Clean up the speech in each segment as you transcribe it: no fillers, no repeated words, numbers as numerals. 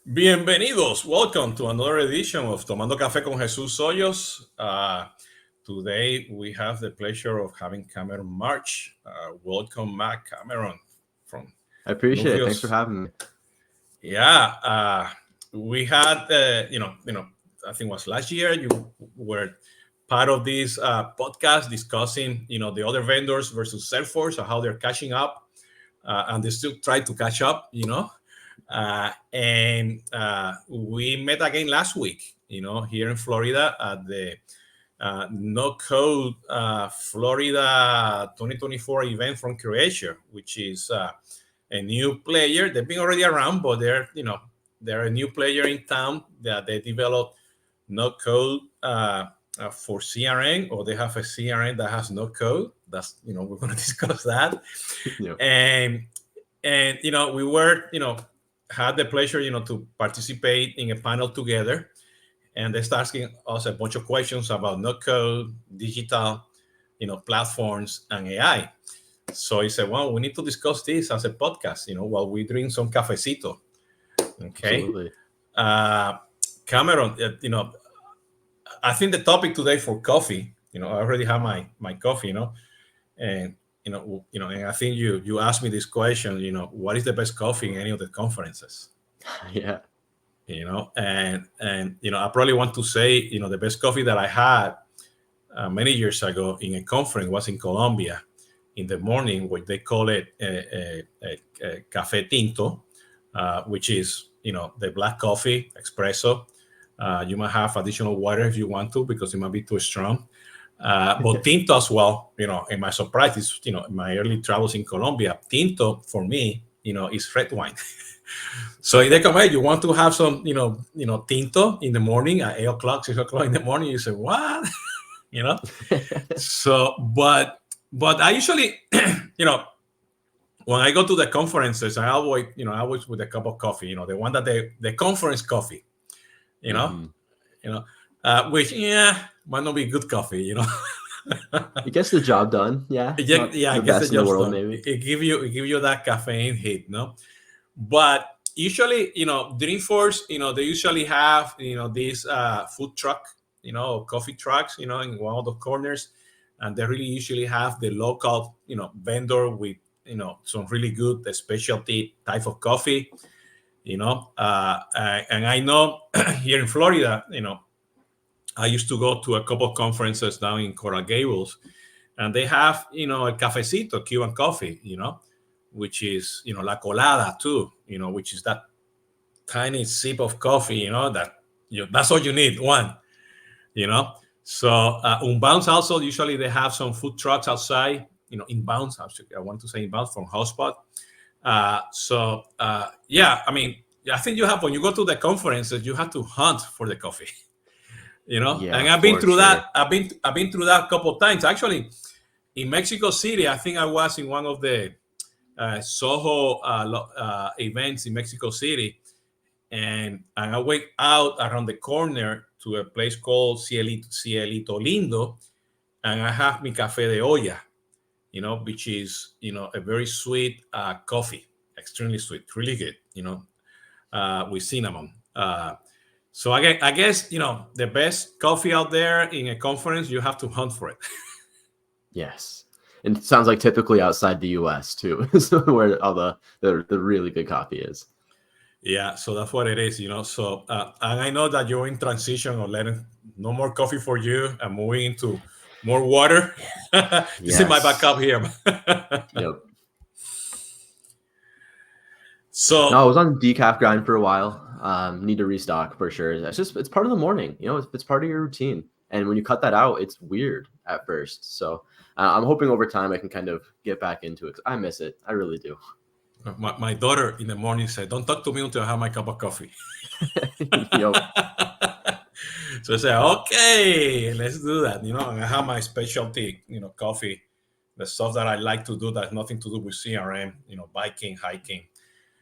Bienvenidos. Welcome to another edition of Tomando Café con Jesús Hoyos. Today we have the pleasure of having Cameron March. Welcome back, Cameron, from I appreciate it. Thanks for Nucleus. having me. Yeah, we had, I think it was last year. You were part of this podcast discussing, the other vendors versus Salesforce and how they're catching up, and they still try to catch up. And we met again last week, here in Florida at the No Code Florida 2024 event from Creatio, which is a new player. They've been already around, but they're a new player in town that they developed no code for CRM, or they have a CRM that has no code. That's, we're going to discuss that. Yep. And we were, had the pleasure, to participate in a panel together, and they start asking us a bunch of questions about no code, digital, platforms, and AI. So he said, well, we need to discuss this as a podcast, while we drink some cafecito. Okay. Absolutely. Cameron, I think the topic today for coffee, I already have my coffee, and and I think you asked me this question, what is the best coffee in any of the conferences? Yeah. And I probably want to say, the best coffee that I had many years ago in a conference was in Colombia in the morning, where they call it a café tinto, which is, the black coffee, espresso. You might have additional water if you want to, because it might be too strong. But tinto as well, in my surprise is, in my early travels in Colombia, tinto for me, is red wine. So they come, hey, you want to have some, tinto in the morning at 8 o'clock, 6 o'clock in the morning? You say, what? So, but I usually, when I go to the conferences, I always with a cup of coffee, the one that the conference coffee, which, might not be good coffee, It gets the job done. Yeah. I The guess best it's in the just world, maybe. it give you that caffeine hit, no? But usually, Dreamforce, they usually have, these food truck, coffee trucks, in one of the corners, and they really usually have the local, vendor with, some really good specialty type of coffee, and I know here in Florida, I used to go to a couple of conferences down in Coral Gables, and they have, a cafecito, Cuban coffee, which is, la colada too, which is that tiny sip of coffee, that that's all you need, one, So Unbounce also, usually they have some food trucks outside, inbounds, I want to say inbounds from HubSpot. Yeah, I mean, I think you have, when you go to the conferences, you have to hunt for the coffee. And Yeah, I've been for through sure. that. I've been through that a couple of times. Actually, in Mexico City, I think I was in one of the Zoho events in Mexico City, and I went out around the corner to a place called Cielito Lindo, and I have mi café de olla, which is, a very sweet coffee, extremely sweet, really good, with cinnamon. So I guess, the best coffee out there in a conference, you have to hunt for it. Yes. And it sounds like typically outside the US too, so where all the really good coffee is. Yeah, so that's what it is, So, and I know that you're in transition of letting no more coffee for you and moving into more water. This is my backup Yes. here. Yep. So, No, I was on decaf grind for a while. Need to restock for sure. It's part of the morning, it's part of your routine. And when you cut that out, it's weird at first. So I'm hoping over time I can kind of get back into it. I miss it. I really do. my daughter in the morning said, don't talk to me until I have my cup of coffee. Yep. So I said, okay, let's do that. And I have my specialty, coffee, the stuff that I like to do that has nothing to do with CRM, biking, hiking.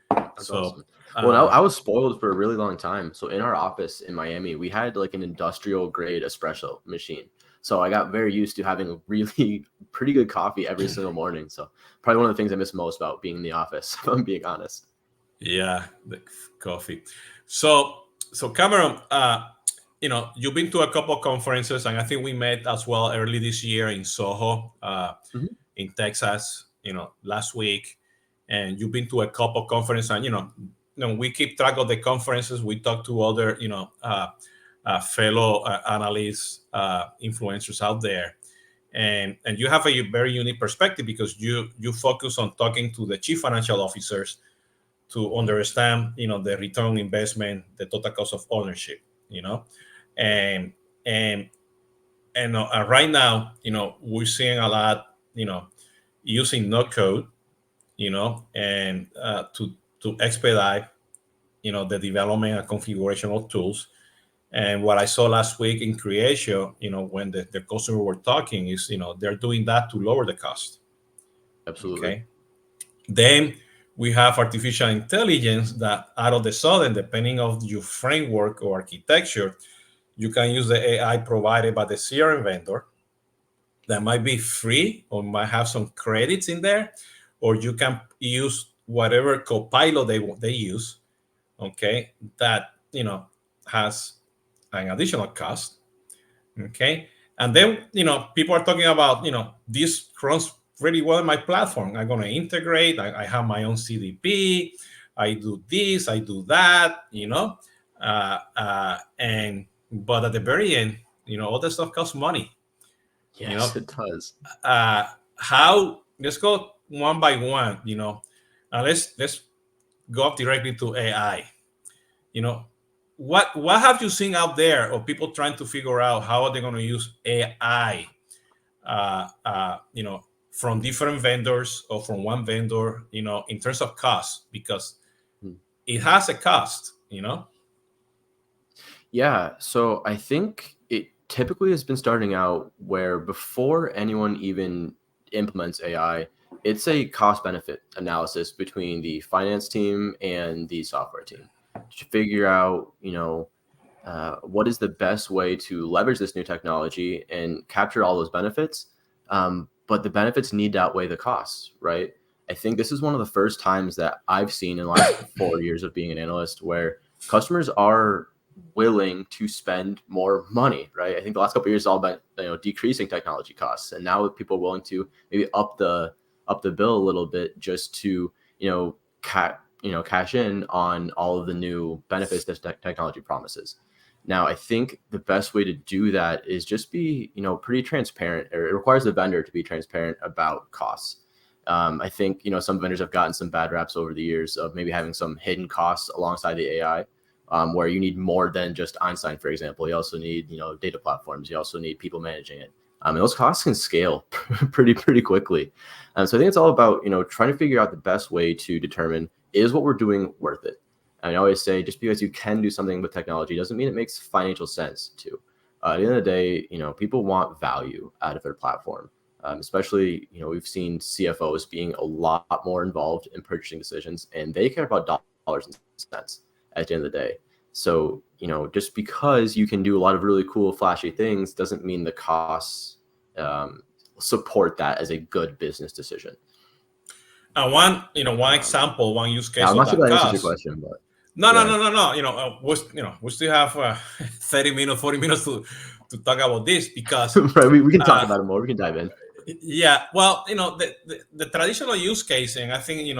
That's So, awesome. Well, I was spoiled for a really long time. So in our office in Miami, we had like an industrial grade espresso machine. So I got very used to having a really pretty good coffee every single morning. So probably one of the things I miss most about being in the office, if I'm being honest. Yeah, the coffee. So Cameron, you've been to a couple of conferences, and I think we met as well early this year in Soho, Mhm. in Texas. Last week, and you've been to a couple of conferences, and we keep track of the conferences. We talk to other, fellow analysts, influencers out there, and you have a very unique perspective because you focus on talking to the chief financial officers to understand the return on investment, the total cost of ownership, and and right now we're seeing a lot using no code, and to expedite the development and configuration of tools. And what I saw last week in Creatio, when the customer were talking, is they're doing that to lower the cost. Absolutely. Okay. Then we have artificial intelligence that out of the sudden, depending of your framework or architecture, you can use the AI provided by the CRM vendor that might be free or might have some credits in there, or you can use whatever copilot they use, okay, that has an additional cost. Okay. And then people are talking about this runs really well in my platform. I'm going to integrate. I have my own CDP. I do this, I do that, and but at the very end, all that stuff costs money. you know Yes, it does. how Let's go one by one, let's go up directly to AI. you know what have you seen out there of people trying to figure out how are they going to use AI, from different vendors or from one vendor, in terms of cost, because Hmm. it has a cost. Yeah, so I think it typically has been starting out where before anyone even implements AI, it's a cost benefit analysis between the finance team and the software team to figure out, what is the best way to leverage this new technology and capture all those benefits. But the benefits need to outweigh the costs, right? I think this is one of the first times that I've seen in the last 4 years of being an analyst where customers are willing to spend more money, right? I think the last couple of years is all about decreasing technology costs, and now people are willing to maybe up the bill a little bit just to cash in on all of the new benefits that technology promises. Now, I think the best way to do that is just be, pretty transparent, or it requires the vendor to be transparent about costs. I think, some vendors have gotten some bad raps over the years of maybe having some hidden costs alongside the AI, where you need more than just Einstein, for example. You also need, data platforms. You also need people managing it. And those costs can scale pretty quickly. So I think it's all about, trying to figure out the best way to determine, is what we're doing worth it? And I always say, just because you can do something with technology doesn't mean it makes financial sense to. At the end of the day, people want value out of their platform. Especially, we've seen CFOs being a lot more involved in purchasing decisions, and they care about dollars and cents at the end of the day. So, just because you can do a lot of really cool, flashy things doesn't mean the costs support that as a good business decision. And one Um, example, one use yeah, case I'm of not sure that that answers your cost. question, but No, go no, ahead. no, no, no. We still have 30 minutes, 40 minutes to talk about this because, Right, we can talk uh, about it more. We can dive in. yeah, well, the traditional use case, and I think, you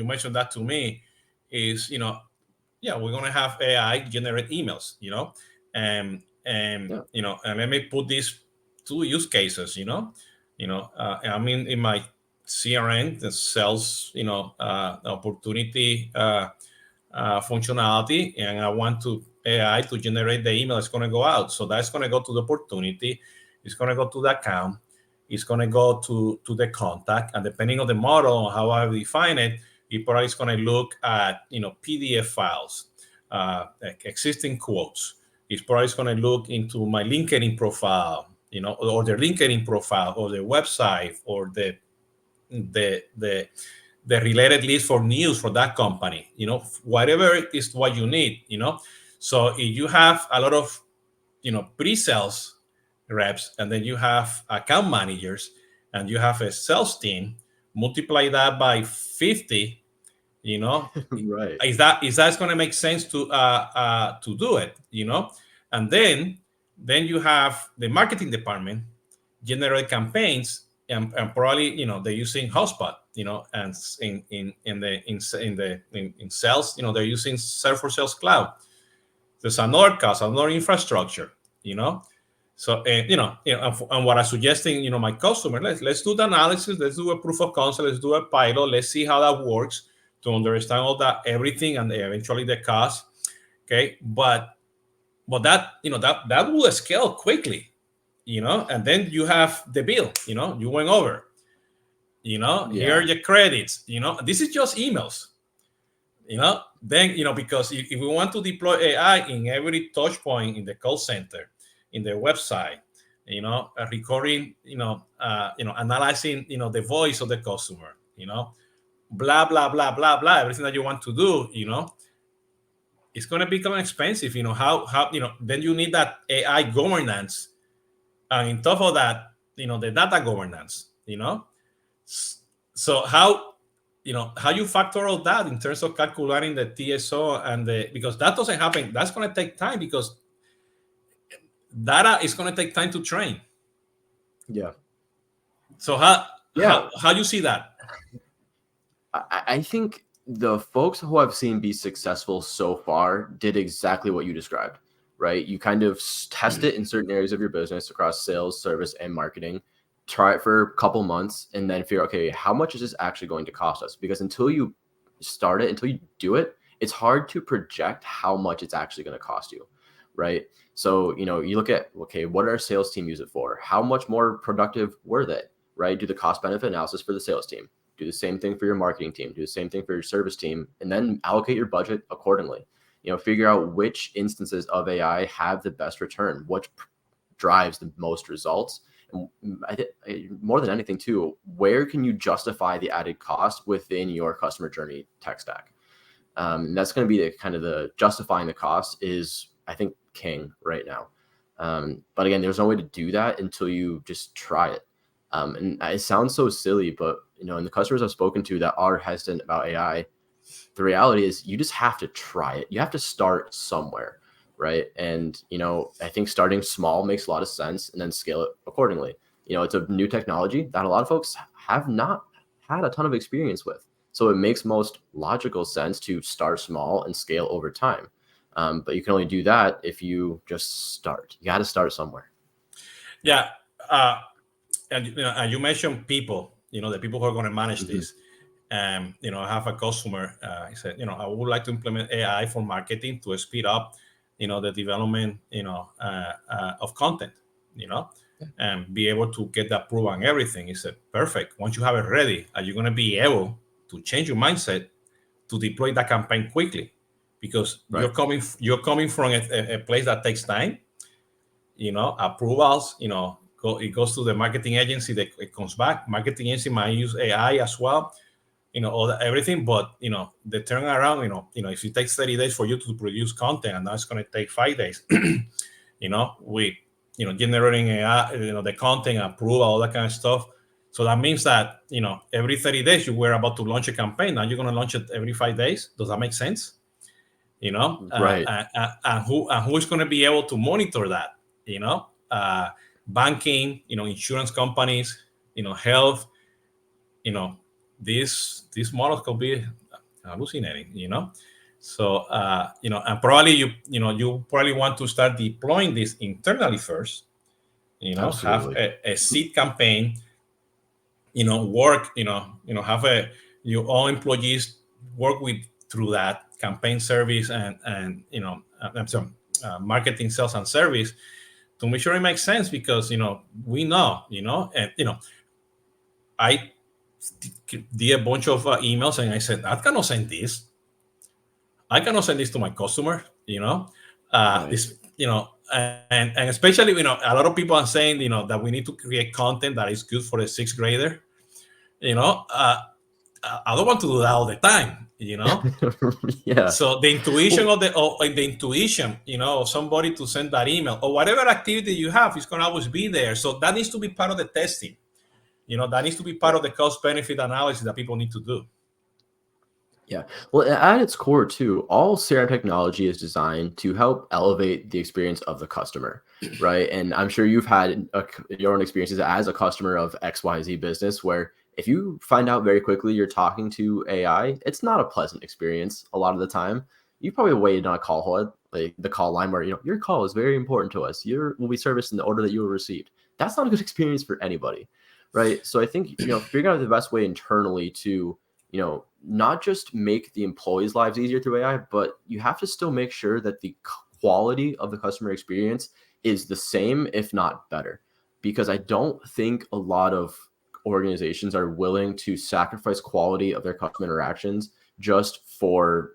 mentioned that to me, is, yeah, we're going to have AI generate emails, Yeah. and let me put these two use cases, I mean, in my CRM, the sales, opportunity, functionality, and I want to AI to generate the email that's going to go out. So that's going to go to the opportunity. It's going to go to the account. It's going to go to the contact, and depending on the model, how I define it, it probably is going to look at PDF files, like existing quotes. It's probably going to look into my LinkedIn profile, or the LinkedIn profile, or the website, or the the the related list for news for that company, whatever is what you need. So if you have a lot of pre-sales reps, and then you have account managers, and you have a sales team, multiply that by 50, Right. Is that going to make sense to do it? And then you have the marketing department generate campaigns, and probably they're using HubSpot, and in sales, they're using Salesforce Sales Cloud. There's another cost, another infrastructure, So, and what I'm suggesting, my customer, let's do the analysis, let's do a proof of concept, let's do a pilot, let's see how that works to understand all that, everything, and eventually the cost. Okay, but that that will scale quickly, and then you have the bill, you went over, here are your credits, this is just emails, then, because if we want to deploy AI in every touch point in the call center, in the website, recording, analyzing, the voice of the customer, blah, blah, blah, blah, blah, everything that you want to do, it's going to become expensive, how, then you need that AI governance. And on top of that, the data governance, so how you factor all that in terms of calculating the TSO because that doesn't happen. That's going to take time because data is going to take time to train. Yeah. So how you see that? I think the folks who I've seen be successful so far did exactly what you described, right? You kind of test it in certain areas of your business across sales, service, and marketing. Try it for a couple months and then figure, okay, how much is this actually going to cost us? Because until you start it, until you do it, it's hard to project how much it's actually going to cost you, right? So, you look at, okay, what did our sales team use it for? How much more productive were they, right? Do the cost benefit analysis for the sales team. Do the same thing for your marketing team. Do the same thing for your service team, and then allocate your budget accordingly. Figure out which instances of AI have the best return, what drives the most results. And I think more than anything too, where can you justify the added cost within your customer journey tech stack? And that's going to be the justifying the cost is, I think, king right now. But again, there's no way to do that until you just try it. And it sounds so silly, but and the customers I've spoken to that are hesitant about AI, the reality is you just have to try it. You have to start somewhere, right? And I think starting small makes a lot of sense, and then scale it accordingly. It's a new technology that a lot of folks have not had a ton of experience with, so it makes most logical sense to start small and scale over time. But you can only do that if you just start. You got to start somewhere. Yeah. And you mentioned people, the people who are going to manage this. I have a customer. He said, I would like to implement AI for marketing to speed up, the development, of content, and be able to get that approved and everything. He said, perfect. Once you have it ready, are you going to be able to change your mindset to deploy that campaign quickly? Because you're coming from a place that takes time, approvals, it goes to the marketing agency, that it comes back. Marketing agency might use AI as well, everything, but the turnaround, if it takes 30 days for you to produce content, and now it's going to take 5 days, with generating AI, the content, approval, all that kind of stuff. So that means that every 30 days you were about to launch a campaign, now you're going to launch it every 5 days. Does that make sense? Right. And who is going to be able to monitor that? Banking, insurance companies, health, these models could be hallucinating, So, and probably you probably want to start deploying this internally first, Absolutely. have a seed campaign, work, have your own employees work with through that campaign service and some marketing, sales, and service to make sure it makes sense, because we know, and I did a bunch of emails, and I said, I cannot send this. I cannot send this to my customer. Right. This, and especially, a lot of people are saying, that we need to create content that is good for a sixth grader. I don't want to do that all the time. Yeah. So the intuition of the intuition, of somebody to send that email or whatever activity you have is going to always be there. So that needs to be part of the testing. That needs to be part of the cost benefit analysis that people need to do. Yeah. Well, at its core too, all CRM technology is designed to help elevate the experience of the customer, right? And I'm sure you've had your own experiences as a customer of XYZ business where if you find out very quickly you're talking to AI, it's not a pleasant experience a lot of the time. You probably waited on a call hold, like the call line where, your call is very important to us. You will be serviced in the order that you were received. That's not a good experience for anybody, right? So I think, figuring out the best way internally to not just make the employees' lives easier through AI, but you have to still make sure that the quality of the customer experience is the same, if not better. Because I don't think a lot of organizations are willing to sacrifice quality of their customer interactions just for,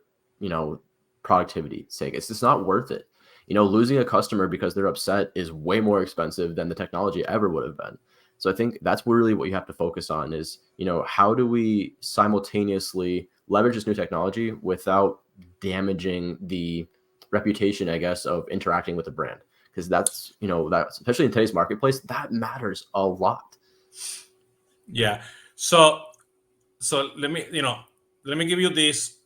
productivity sake. It's just not worth it. Losing a customer because they're upset is way more expensive than the technology ever would have been. So I think that's really what you have to focus on is, how do we simultaneously leverage this new technology without damaging the reputation, I guess, of interacting with the brand? Because that's, especially in today's marketplace, that matters a lot. Yeah. So let me give you this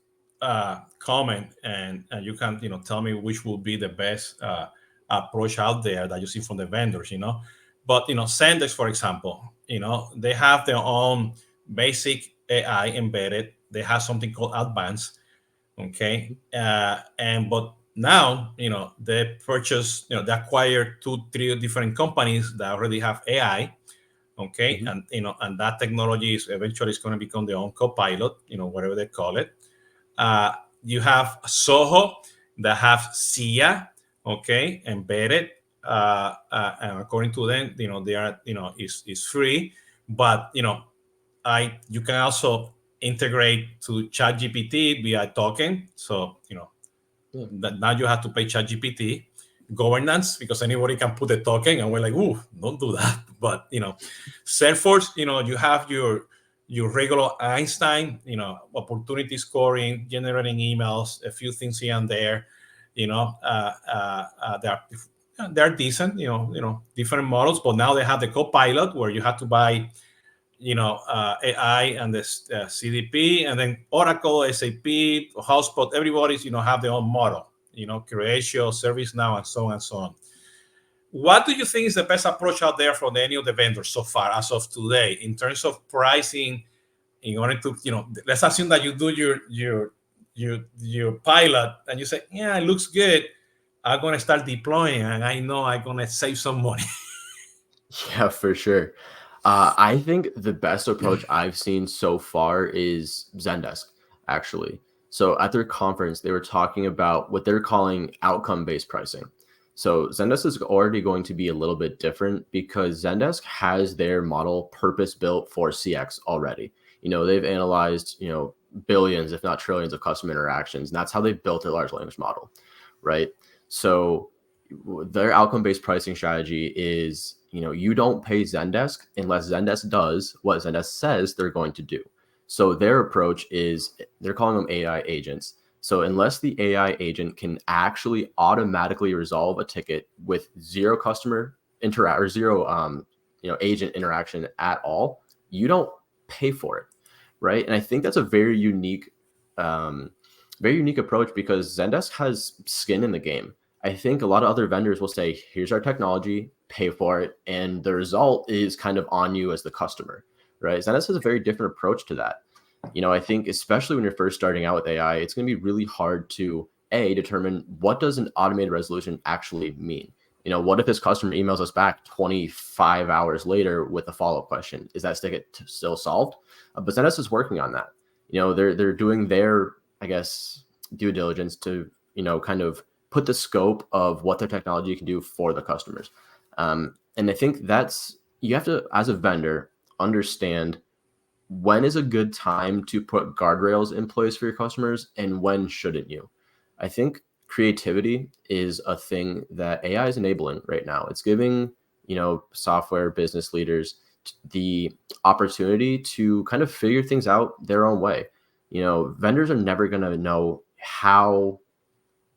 comment, and you can tell me which will be the best approach out there that you see from the vendors. But Zendesk, for example, they have their own basic AI embedded. They have something called advanced. Okay, but now they purchase, they acquire 2 3 different companies that already have AI. Okay, Mm-hmm. and that technology is eventually going to become their own co-pilot, whatever they call it. You have Zoho that have SIA, okay, embedded, and according to them, they are, is free, but you can also integrate to ChatGPT via token. So Yeah. that now you have to pay ChatGPT governance because anybody can put a token, and we're like, ooh, don't do that. But Salesforce, you have your regular Einstein, opportunity scoring, generating emails, a few things here and there. They're decent, different models, but now they have the Copilot where you have to buy AI and the CDP, and then Oracle, SAP, HubSpot, everybody's have their own model. Creatio, ServiceNow, and so on and so on. What do you think is the best approach out there from any of the vendors so far as of today in terms of pricing? In order to let's assume that you do your pilot and you say, yeah, it looks good. I'm gonna start deploying, and I know I'm gonna save some money. Yeah, for sure. I think the best approach I've seen so far is Zendesk, actually. So at their conference, they were talking about what they're calling outcome-based pricing. So Zendesk is already going to be a little bit different because Zendesk has their model purpose-built for CX already. They've analyzed, billions, if not trillions of customer interactions, and that's how they built their large language model, right? So their outcome-based pricing strategy is, you don't pay Zendesk unless Zendesk does what Zendesk says they're going to do. So their approach is they're calling them AI agents. So unless the AI agent can actually automatically resolve a ticket with zero customer interact or zero agent interaction at all, you don't pay for it, right? And I think that's a very unique approach because Zendesk has skin in the game. I think a lot of other vendors will say, here's our technology, pay for it. And the result is kind of on you as the customer, right? Zendesk has a very different approach to that. I think especially when you're first starting out with AI, it's going to be really hard to determine what does an automated resolution actually mean. What if this customer emails us back 25 hours later with a follow-up question? Is that ticket still solved? But Zendesk is working on that. They're doing their, I guess, due diligence to, kind of put the scope of what their technology can do for the customers. And I think you have to, as a vendor, understand when is a good time to put guardrails in place for your customers and when shouldn't you. I think creativity is a thing that AI is enabling right now. It's giving, software business leaders the opportunity to kind of figure things out their own way. Vendors are never going to know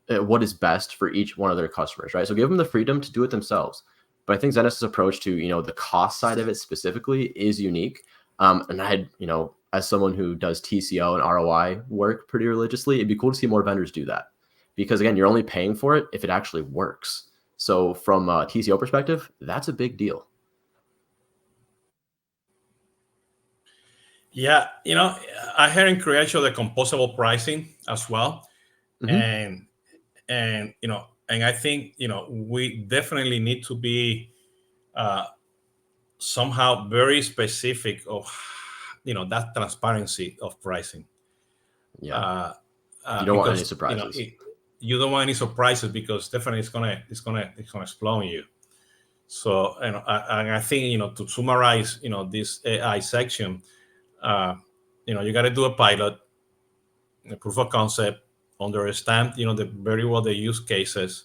what is best for each one of their customers, right? So give them the freedom to do it themselves. But I think Zendesk's approach to, the cost side of it specifically is unique. And as someone who does TCO and ROI work pretty religiously, it'd be cool to see more vendors do that. Because again, you're only paying for it if it actually works. So from a TCO perspective, that's a big deal. Yeah, I heard in Creatio the composable pricing as well, and and I think we definitely need to be somehow very specific of that transparency of pricing. Yeah. You don't want any Because surprises. you don't want any surprises, because definitely it's gonna explode on you. So I think to summarize this AI section, you got to do a pilot, a proof of concept, understand the very well the use cases,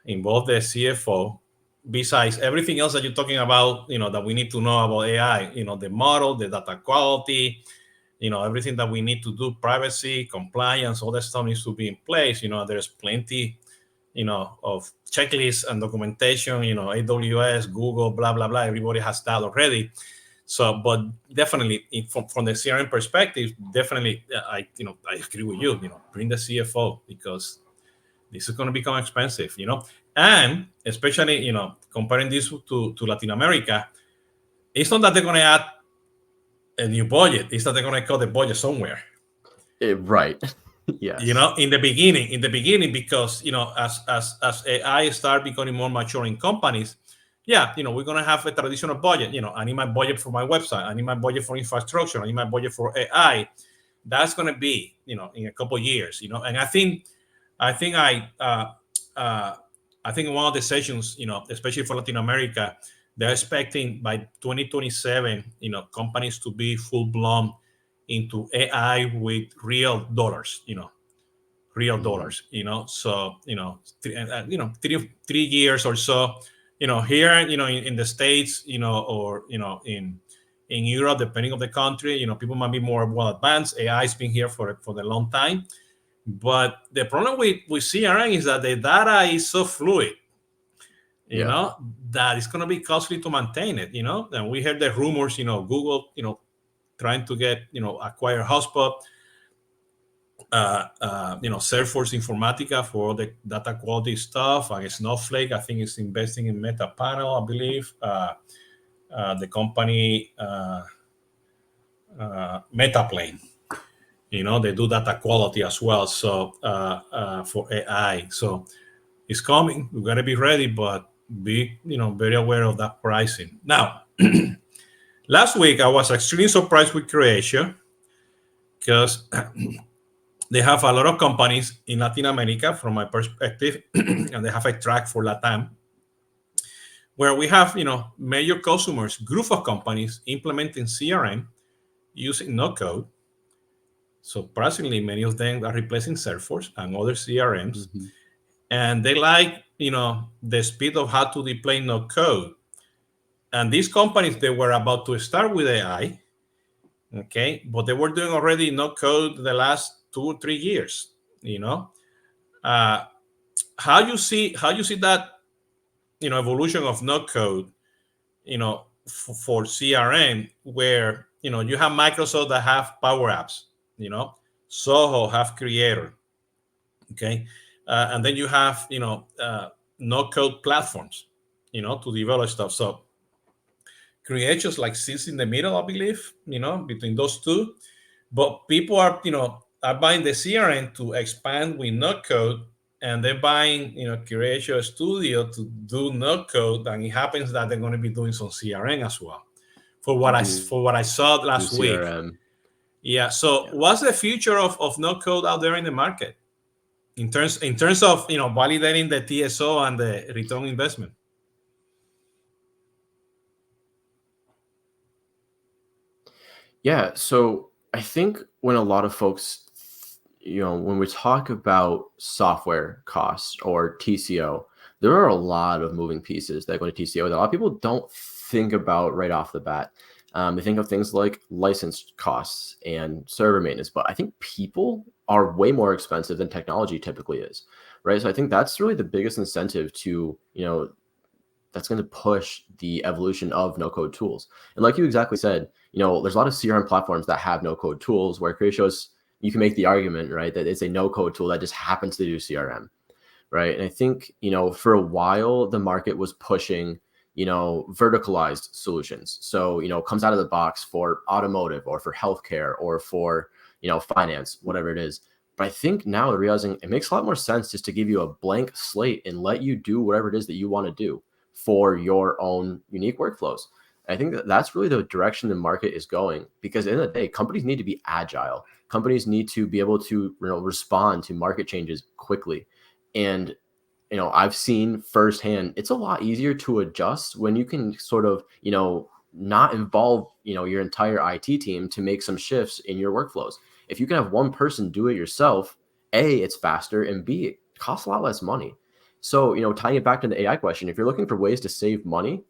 involve the CFO. Besides everything else that you're talking about, that we need to know about AI, the model, the data quality, everything that we need to do, privacy, compliance, all that stuff needs to be in place. There's plenty, of checklists and documentation, AWS, Google, blah, blah, blah. Everybody has that already. So, but definitely from the CRM perspective, definitely, I agree with you, bring the CFO, because this is going to become expensive, and especially, comparing this to Latin America, it's not that they're going to add a new budget. It's that they're going to cut the budget somewhere. Right. Yes. In the beginning, because as AI start becoming more mature in companies, we're going to have a traditional budget. I need my budget for my website. I need my budget for infrastructure. I need my budget for AI. That's going to be, in a couple of years, and I think one of the sessions, especially for Latin America, they're expecting by 2027, companies to be full blown into AI with real dollars, real dollars, So, 3 years or so, here, in the States, or, in Europe, depending on the country, people might be more well advanced. AI has been here for the long time. But the problem with CRM is that the data is so fluid, that it's going to be costly to maintain it, And we heard the rumors, Google, trying to get, acquire HubSpot, Salesforce Informatica for all the data quality stuff, and Snowflake, I think, is investing in Metapanel, I believe. The company Metaplane, they do data quality as well. So for AI, so it's coming. We got to be ready, but be very aware of that pricing. Now, last week I was extremely surprised with Creatio, because they have a lot of companies in Latin America, from my perspective, and they have a track for Latam, where we have major customers, group of companies implementing CRM using no code. So presently, many of them are replacing Salesforce and other CRMs, and they like the speed of how to deploy no code. And these companies, they were about to start with AI, okay, but they were doing already no code the last 2 or 3 years. How you see that evolution of no code, for CRM, where you have Microsoft that have Power Apps, Zoho have Creator, okay, and then you have no code platforms, to develop stuff. So Creatio like sits in the middle, I believe, between those two. But people are buying the CRM to expand with no code, and they're buying Creatio Studio to do no code, and it happens that they're going to be doing some CRM as well. For what I saw last week. Yeah. So what's the future of no code out there in the market in terms of validating the TSO and the return on investment? Yeah. So I think when a lot of folks, when we talk about software costs or TCO, there are a lot of moving pieces that go to TCO that a lot of people don't think about right off the bat. They think of things like license costs and server maintenance, but I think people are way more expensive than technology typically is, right? So I think that's really the biggest incentive to, that's going to push the evolution of no code tools. And like you exactly said, there's a lot of CRM platforms that have no code tools where Creatio, you can make the argument, right, that it's a no code tool that just happens to do CRM, right? And I think, for a while, the market was pushing, verticalized solutions. So, it comes out of the box for automotive or for healthcare or for, finance, whatever it is. But I think now they're realizing it makes a lot more sense just to give you a blank slate and let you do whatever it is that you want to do for your own unique workflows. And I think that that's really the direction the market is going, because at the end of the day, companies need to be agile. Companies need to be able to respond to market changes quickly. And I've seen firsthand, it's a lot easier to adjust when you can sort of, not involve, your entire IT team to make some shifts in your workflows. If you can have one person do it yourself, A, it's faster, and B, it costs a lot less money. So, tying it back to the AI question, if you're looking for ways to save money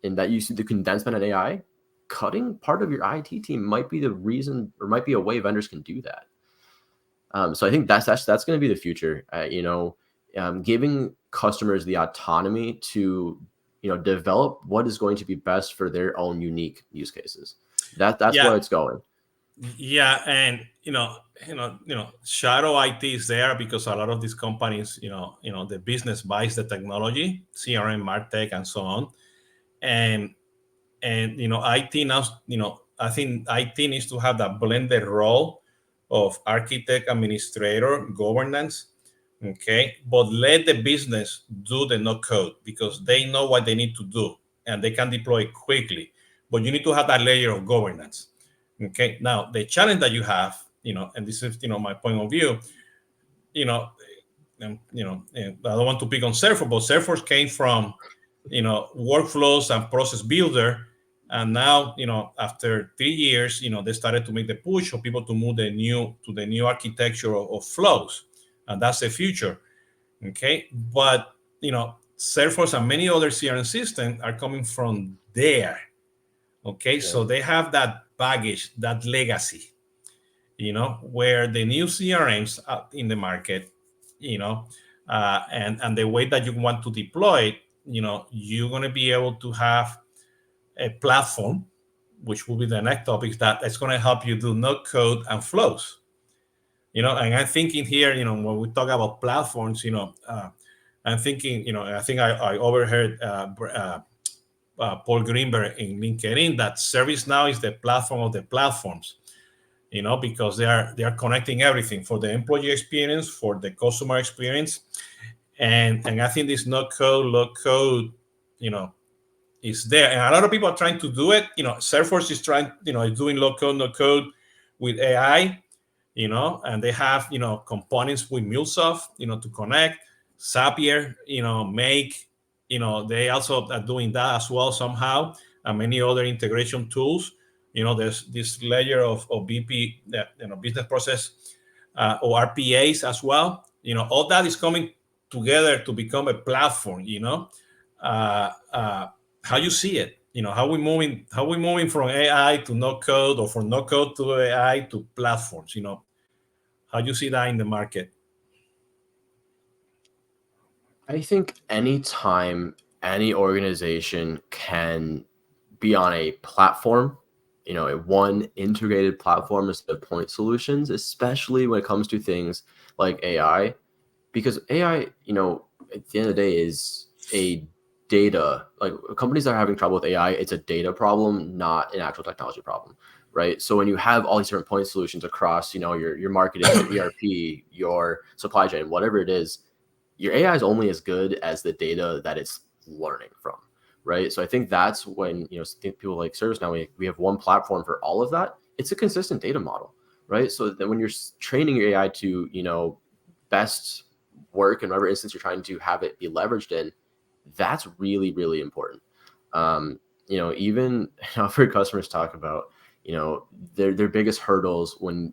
and that you see the condensement of AI, cutting part of your IT team might be the reason, or might be a way vendors can do that. So I think that's going to be the future. Giving customers the autonomy to develop what is going to be best for their own unique use cases. That's Yeah, where it's going. yeah, and shadow IT is there because a lot of these companies, the business buys the technology, CRM, MarTech, and so on, and IT now, I think IT needs to have that blended role of architect, administrator, governance. Okay, but let the business do the no code because they know what they need to do and they can deploy quickly. But you need to have that layer of governance. Okay, now the challenge that you have, and this is my point of view, and I don't want to pick on Salesforce, but Salesforce came from workflows and process builder, and now after 3 years, they started to make the push for people to move to the new architecture of flows, and that's the future. Okay, but Salesforce and many other CRM systems are coming from there. Okay, yeah. So they have that baggage, that legacy, where the new CRMs in the market, and the way that you want to deploy it, you're going to be able to have a platform, which will be the next topic, that is going to help you do no code and flows. And I'm thinking here, when we talk about platforms, I'm thinking, I think I overheard Paul Greenberg in LinkedIn that ServiceNow is the platform of the platforms, because they are connecting everything for the employee experience, for the customer experience, and I think this no code, low code, is there, and a lot of people are trying to do it. Salesforce is trying, is doing low code, no code with AI, and they have components with MuleSoft, to connect. Zapier, Make. They also are doing that as well somehow, and many other integration tools. There's this layer of BP, that business process or RPAs as well. All that is coming together to become a platform. How you see it? How we moving from AI to no code, or from no code to AI to platforms? How you see that in the market? I think anytime any organization can be on a platform, a one integrated platform instead of point solutions, especially when it comes to things like AI, because AI, at the end of the day, is a data, like companies that are having trouble with AI, it's a data problem, not an actual technology problem, right? So when you have all these different point solutions across, your marketing, your ERP, your supply chain, whatever it is, your AI is only as good as the data that it's learning from, right? So I think that's when, people like ServiceNow, we have one platform for all of that. It's a consistent data model, right? So that when you're training your AI to, best work in whatever instance you're trying to have it be leveraged in, that's really, really important. Even I've heard customers talk about, their biggest hurdles when,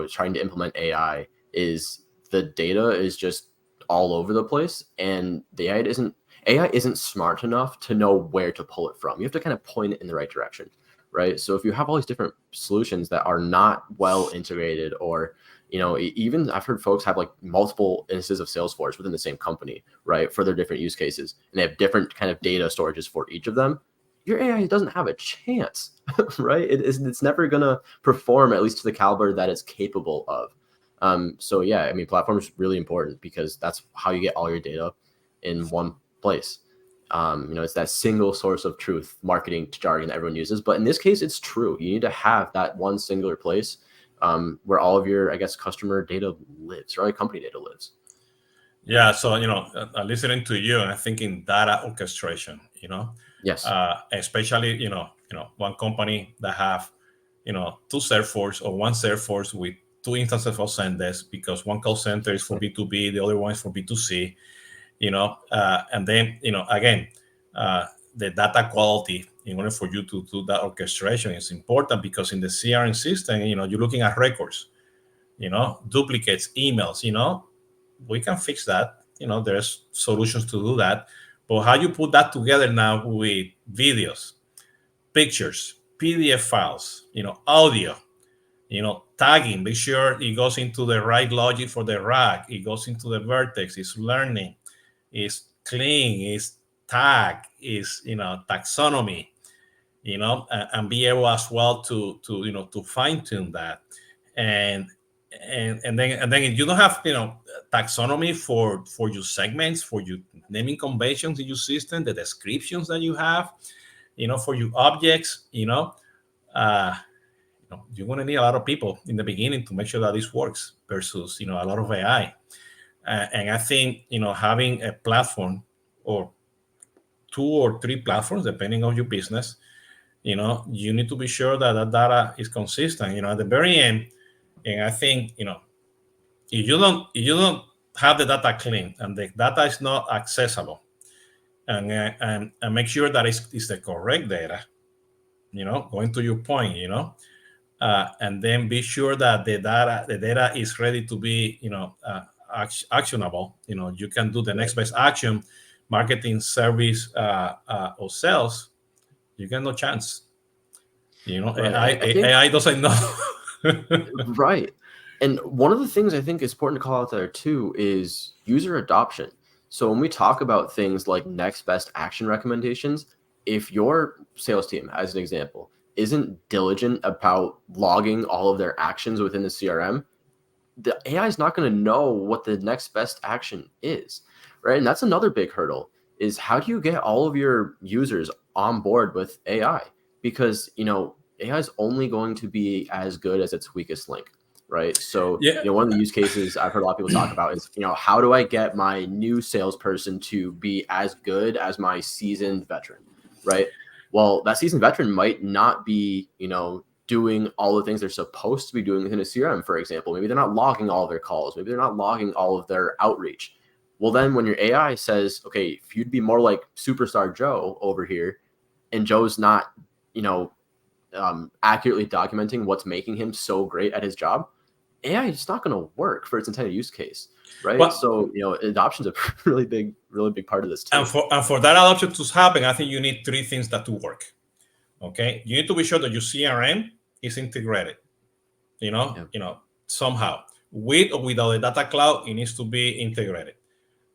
trying to implement AI is the data is just all over the place, and the AI isn't smart enough to know where to pull it from. You have to kind of point it in the right direction, right? So if you have all these different solutions that are not well integrated, or Even I've heard folks have like multiple instances of Salesforce within the same company, right, for their different use cases, and they have different kind of data storages for each of them. Your AI doesn't have a chance, right? It's never gonna perform, at least to the caliber that it's capable of. So yeah, I mean, platform is really important because that's how you get all your data in one place. It's that single source of truth, marketing jargon that everyone uses. But in this case, it's true. You need to have that one singular place where all of your, I guess, customer data lives, or all your company data lives. Yeah. So, listening to you and I'm thinking data orchestration, Yes. especially, one company that have, two Salesforce or one Salesforce with two instances of Zendesk, because one call center is for B2B, the other one is for B2C, and then, again, the data quality in order for you to do that orchestration is important, because in the CRM system, you're looking at records, duplicates, emails, we can fix that. There's solutions to do that. But how you put that together now with videos, pictures, PDF files, audio, tagging, make sure it goes into the right logic for the rack, it goes into the vertex, it's learning, it's clean, it's tag, it's, taxonomy, and be able as well to fine tune that. And then if you don't have taxonomy for your segments, for your naming conventions in your system, the descriptions that you have, for your objects, uh, you're going to need a lot of people in the beginning to make sure that this works versus a lot of AI. And I think having a platform or two or three platforms depending on your business, you need to be sure that that data is consistent at the very end. And I think if you don't have the data clean and the data is not accessible, and make sure that it's the correct data, going to your point, and then be sure that the data is ready to be actionable. You can do the next best action, marketing, service, or sales. You got no chance. Right. AI doesn't know. Right. And one of the things I think is important to call out there too is user adoption. So when we talk about things like next best action recommendations, if your sales team, as an example, isn't diligent about logging all of their actions within the CRM, the AI is not going to know what the next best action is, right? And that's another big hurdle, is how do you get all of your users on board with AI? Because, AI is only going to be as good as its weakest link, right? So, Yeah. one of the use cases I've heard a lot of people talk about is, how do I get my new salesperson to be as good as my seasoned veteran, right? Well, that seasoned veteran might not be, doing all the things they're supposed to be doing within a CRM, for example. Maybe they're not logging all of their calls. Maybe they're not logging all of their outreach. Well, then when your AI says, okay, if you'd be more like superstar Joe over here, and Joe's not, accurately documenting what's making him so great at his job, AI is not going to work for its intended use case, right? Well, so, adoption's a really big part of this too. and for that adoption to happen, I think you need three things that to work. Okay, you need to be sure that your CRM is integrated. Somehow, with or without the data cloud, it needs to be integrated.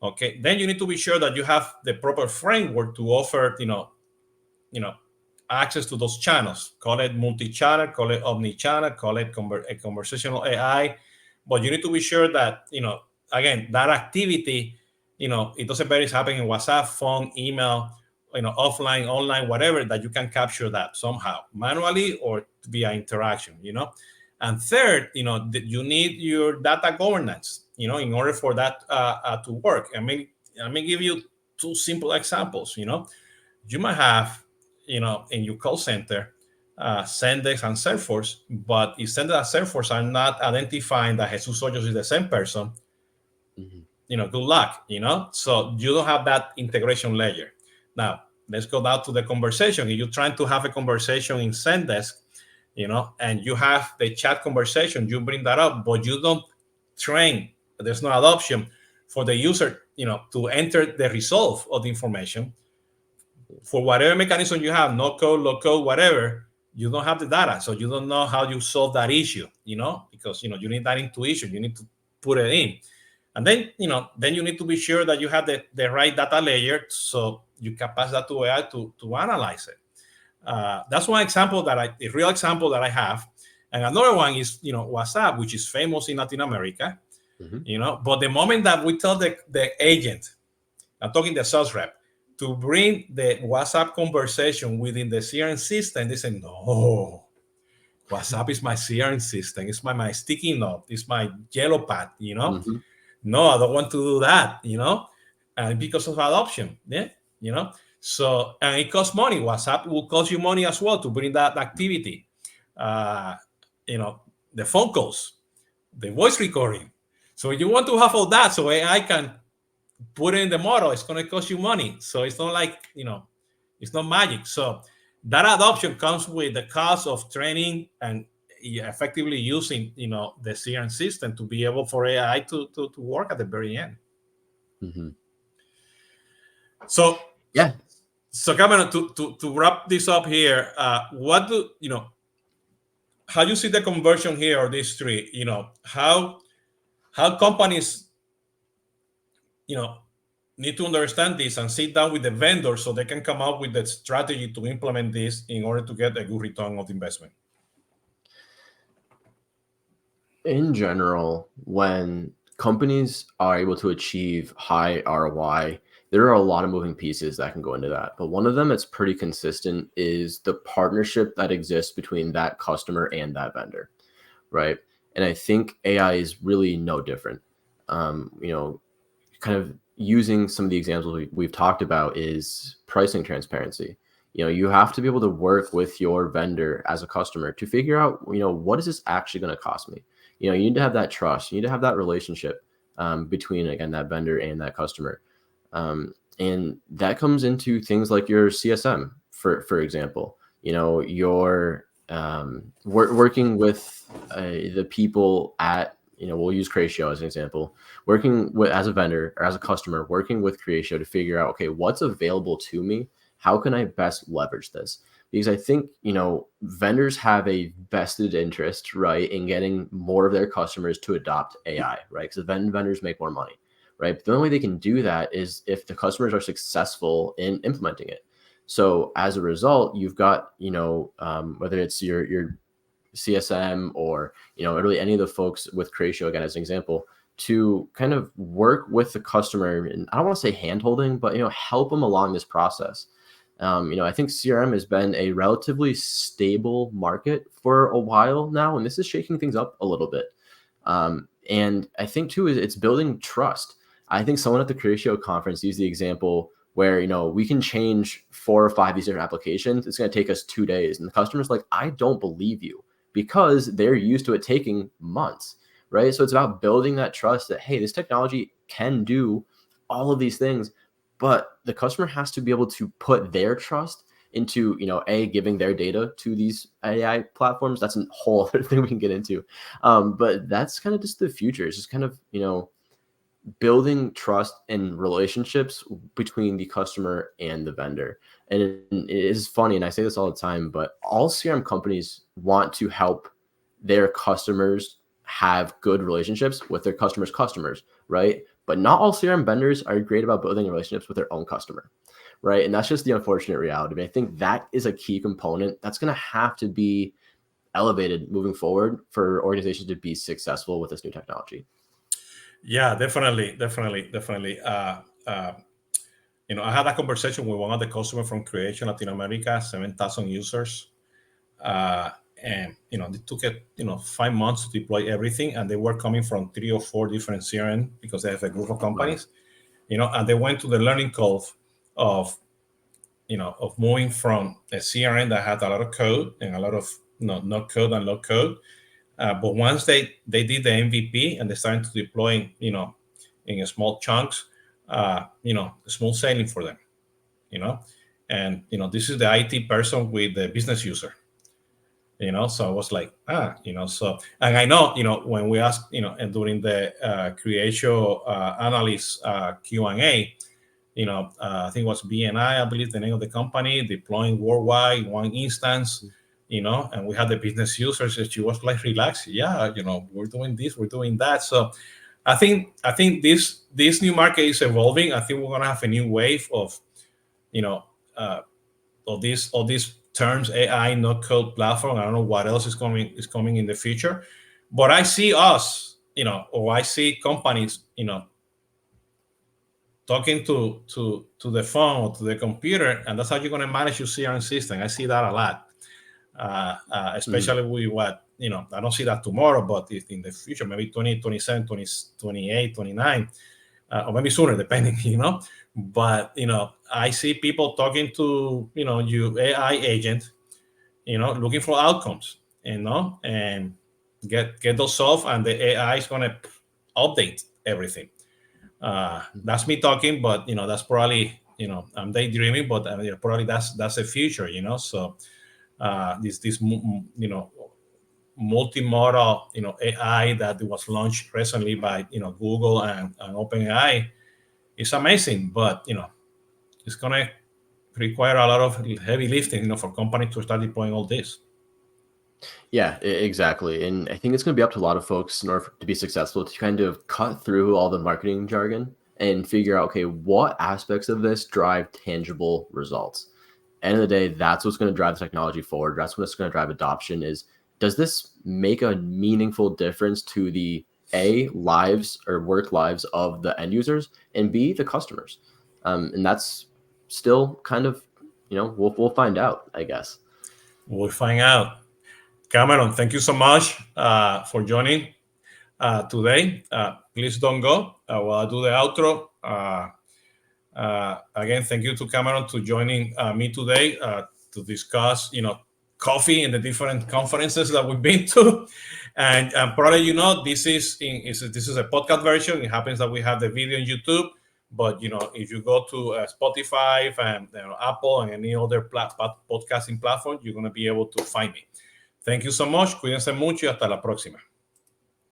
Okay, then you need to be sure that you have the proper framework to offer, access to those channels. Call it multi-channel, call it omni-channel, call it a conversational AI. But you need to be sure that, again, that activity, it doesn't matter if it's happening in WhatsApp, phone, email, offline, online, whatever, that you can capture that somehow, manually or via interaction, And third, you need your data governance, in order for that to work. Let me give you two simple examples. You might have, in your call center, Zendesk and Salesforce, but if Zendesk and Salesforce are not identifying that Jesus Hoyos is the same person, good luck, So you don't have that integration layer. Now, let's go down to the conversation. If you're trying to have a conversation in Zendesk, and you have the chat conversation, you bring that up, but you don't train, there's no adoption for the user, to enter the result of the information. For whatever mechanism you have, no code, low code, whatever, you don't have the data. So you don't know how you solve that issue, because you need that intuition. You need to put it in, and then then you need to be sure that you have the right data layer, so you can pass that to AI to analyze it. That's one example a real example that I have. And another one is WhatsApp, which is famous in Latin America. Mm-hmm. But the moment that we tell the agent, I'm talking the sales rep, to bring the WhatsApp conversation within the CRM system, they say, no, WhatsApp is my CRM system. It's my sticky note. It's my yellow pad, Mm-hmm. No, I don't want to do that, and because of adoption. Yeah. So, and it costs money. WhatsApp will cost you money as well to bring that activity. Uh, the phone calls, the voice recording. So you want to have all that so AI can put it in the model. It's going to cost you money. So it's not like, it's not magic. So that adoption comes with the cost of training and effectively using, the CRM system to be able for AI to work at the very end. Mm-hmm. So, yeah. So Cameron, to wrap this up here, what do how you see the conversion here or these three? How companies, need to understand this and sit down with the vendor so they can come up with the strategy to implement this in order to get a good return of investment. In general, when companies are able to achieve high ROI, there are a lot of moving pieces that can go into that. But one of them that's pretty consistent is the partnership that exists between that customer and that vendor, right? And I think AI is really no different. Kind of using some of the examples we've talked about is pricing transparency. You have to be able to work with your vendor as a customer to figure out, what is this actually going to cost me? You need to have that trust. You need to have that relationship between, again, that vendor and that customer. And that comes into things like your CSM, for example. You're working with the people at, we'll use Creatio as an example, working with, as a vendor or as a customer, working with Creatio to figure out, okay, what's available to me? How can I best leverage this? Because I think, vendors have a vested interest, right, in getting more of their customers to adopt AI, right? Because vendors make more money, right? But the only way they can do that is if the customers are successful in implementing it. So as a result, you've got, whether it's your CSM or, really any of the folks with Creatio, again, as an example, to kind of work with the customer, and I don't want to say hand-holding, but, help them along this process. I think CRM has been a relatively stable market for a while now, and this is shaking things up a little bit. And I think too, it's building trust. I think someone at the Creatio conference used the example where, we can change 4 or 5 of these different applications. It's going to take us 2 days. And the customer's like, I don't believe you, because they're used to it taking months, right? So it's about building that trust that, hey, this technology can do all of these things, but the customer has to be able to put their trust into, giving their data to these AI platforms. That's a whole other thing we can get into. But that's kind of just the future. It's just kind of, building trust and relationships between the customer and the vendor. And it is funny, and I say this all the time, but all CRM companies want to help their customers have good relationships with their customers, right? But not all CRM vendors are great about building relationships with their own customer, right? And that's just the unfortunate reality. But I think that is a key component that's going to have to be elevated moving forward for organizations to be successful with this new technology. Yeah, definitely. I had a conversation with one of the customers from Creatio Latin America, 7,000 users. And it took 5 months to deploy everything, and they were coming from 3 or 4 different CRM because they have a group of companies. Wow. And they went to the learning curve of moving from a CRM that had a lot of code and a lot of no code and low code. But once they did the MVP and they started to deploy, in small chunks, small sailing for them, and this is the IT person with the business user. So I was like, so, and I know, when we asked, and during the Creatio Analyst Q&A, I think it was BNI, I believe the name of the company, deploying worldwide, one instance, and we had the business users, and she was like relaxed. Yeah, we're doing this, we're doing that. So I think this new market is evolving. I think we're gonna have a new wave of you know uh, all these terms, AI, no code platform. I don't know what else is coming in the future, but I see us, or I see companies, talking to the phone or to the computer, and that's how you're going to manage your CRM system. I see that a lot, Mhm. especially with what I don't see that tomorrow, but in the future, maybe 2027, 2028, 29, or maybe sooner, depending. But I see people talking to you AI agent, looking for outcomes, and get those solved, and the AI is going to update everything. That's me talking, but that's probably I'm daydreaming, but probably that's the future. So this multimodal AI that was launched recently by Google and OpenAI is amazing, but it's gonna require a lot of heavy lifting for companies to start deploying all this. Yeah, exactly. And I think it's going to be up to a lot of folks in order to be successful to kind of cut through all the marketing jargon and figure out, okay, what aspects of this drive tangible results. End of the day, that's what's going to drive the technology forward. That's what's going to drive adoption is, does this make a meaningful difference to the A, lives or work lives of the end users, and B, the customers? And that's still kind of, we'll find out, I guess. We'll find out. Cameron, thank you so much for joining today. Please don't go while I do the outro. Again, thank you to Cameron to joining me today to discuss, coffee and the different conferences that we've been to. And probably, this is a podcast version. It happens that we have the video on YouTube, but if you go to Spotify and Apple and any other podcasting platform, you're going to be able to find me. Thank you so much. Cuídense mucho y hasta la próxima.